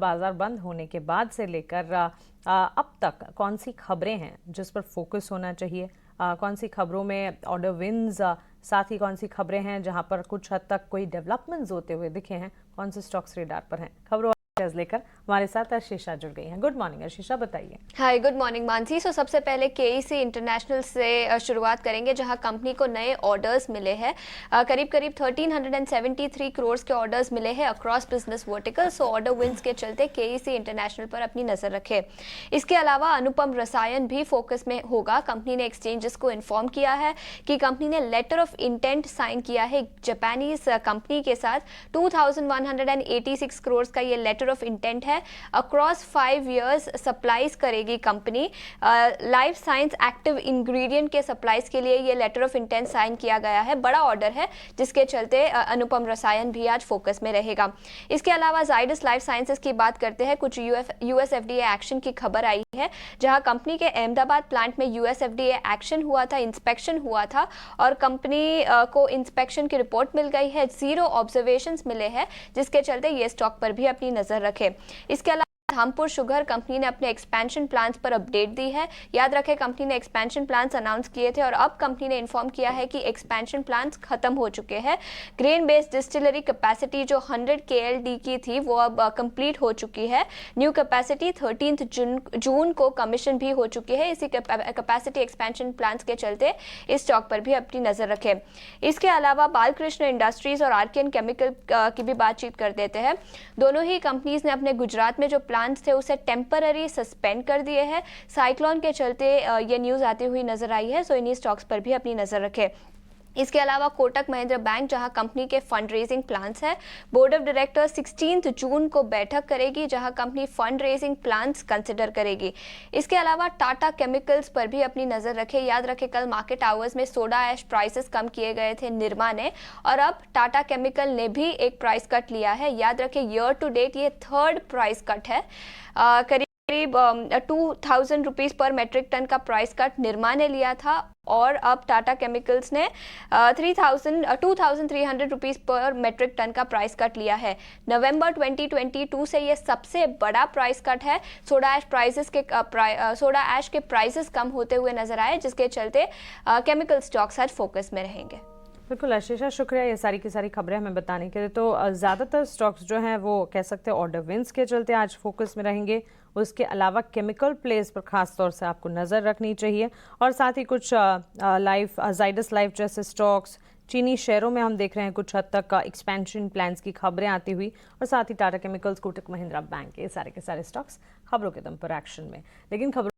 बाजार बंद होने के बाद से लेकर अब तक कौन सी खबरें हैं जिस पर फोकस होना चाहिए? कौन सी खबरों में ऑर्डर विन्स, साथ ही कौन सी खबरें हैं जहां पर कुछ हद तक कोई डेवलपमेंट्स होते हुए दिखे हैं? कौन से स्टॉक्स रेडार पर हैं? खबरों लेकर हमारे साथ अर्शिशा जुड़ गई हैं। गुड मॉर्निंग अर्शिशा, बताइए। हाय, गुड मॉर्निंग मानसी। सबसे पहले केईसी इंटरनेशनल से शुरुआत करेंगे, जहां कंपनी को नए ऑर्डर्स मिले हैं। करीब 1373 करोड़ के ऑर्डर्स मिले हैं across business vertical. So order wins के चलते केईसी इंटरनेशनल पर अपनी नजर रखे। इसके अलावा अनुपम रसायन भी फोकस में होगा। कंपनी ने एक्सचेंजेस को इन्फॉर्म किया है कि कंपनी ने लेटर ऑफ इंटेंट साइन किया है जापानीज कंपनी के साथ। 2186 करोड़ का ये लेटर ऑफ इंटेंट है। अक्रॉस 5 इयर्स सप्लाईज करेगी company. Life science active ingredient के सप्लाईज के लिए ये लेटर ऑफ इंटेंट साइन किया गया है। बड़ा ऑर्डर है, जिसके चलते अनुपम रसायन भी आज फोकस में रहेगा। इसके अलावा जाइडस लाइफ साइंसेज की बात करते हैं। कुछ यूएस एफडीए एक्शन की खबर आई है, जहां कंपनी के अहमदाबाद प्लांट में यूएस एफडीए एक्शन हुआ था, इंस्पेक्शन हुआ था और कंपनी को इंस्पेक्शन की रिपोर्ट मिल गई है। 0 ऑब्जर्वेशंस मिले हैं, जिसके चलते ये स्टॉक पर भी अपनी नजर रखे। इसके अलावा धामपुर शुगर कंपनी ने अपने एक्सपेंशन प्लान्स पर अपडेट दी है। याद रखें, कंपनी ने एक्सपेंशन प्लान्स अनाउंस किए थे और अब कंपनी ने इन्फॉर्म किया है कि एक्सपेंशन प्लान्स खत्म हो चुके हैं। ग्रेन बेस्ड डिस्टिलरी कैपेसिटी जो 100 KLD की थी, वो अब कंप्लीट हो चुकी है। न्यू कैपेसिटी 13 जून को कमीशन भी हो चुकी है। इसी कैपेसिटी एक्सपेंशन प्लान्स के चलते इस स्टॉक पर भी अपनी नजर रखें। इसके अलावा बालकृष्ण इंडस्ट्रीज और आर्कियन केमिकल की भी बातचीत कर देते हैं। दोनों ही कंपनीज ने अपने गुजरात में जो प्लान्स थे उसे टेम्पररी सस्पेंड कर दिए हैं। साइक्लोन के चलते ये न्यूज आती हुई नजर आई है। सो इन्हीं स्टॉक्स पर भी अपनी नजर रखें। इसके अलावा कोटक महिंद्रा बैंक, जहां कंपनी के फंड रेजिंग प्लान्स है। बोर्ड ऑफ डायरेक्टर्स 16 जून को बैठक करेगी, जहां company fund raising plans consider करेगी। इसके अलावा टाटा केमिकल्स पर भी अपनी नजर रखें। याद रखें, कल मार्केट आवर्स में सोडा ऐश प्राइसेस कम किए गए थे निरमा ने, और अब टाटा केमिकल ने भी एक प्राइस कट लिया है। याद रखें, ईयर टू डेट ये 3rd प्राइस कट है। करीब 2000 रुपीज पर मेट्रिक टन का प्राइस कट निरमा ने लिया था और अब टाटा केमिकल्स ने 2300 रुपीज पर मेट्रिक टन का प्राइस कट लिया है। नवंबर 2022 से ये सबसे बड़ा प्राइस कट है। सोडा ऐश के प्राइसेस कम होते हुए नजर आए, जिसके चलते केमिकल स्टॉक्स आज फोकस में रहेंगे। बिल्कुल अर्शिशा, शुक्रिया ये सारी की सारी खबरें हमें बताने के लिए। तो ज़्यादातर स्टॉक्स जो हैं वो कह सकते हैं ऑर्डर विंस के चलते आज फोकस में रहेंगे। उसके अलावा केमिकल प्लेस पर खास तौर से आपको नज़र रखनी चाहिए, और साथ ही कुछ जाइडस लाइफ जैसे स्टॉक्स, चीनी शेयरों में हम देख रहे हैं कुछ हद तक एक्सपेंशन प्लान्स की खबरें आती हुई, और साथ ही टाटा केमिकल्स, कोटक महिंद्रा बैंक, ये सारे के सारे स्टॉक्स खबरों के दम पर एक्शन में। लेकिन खबरों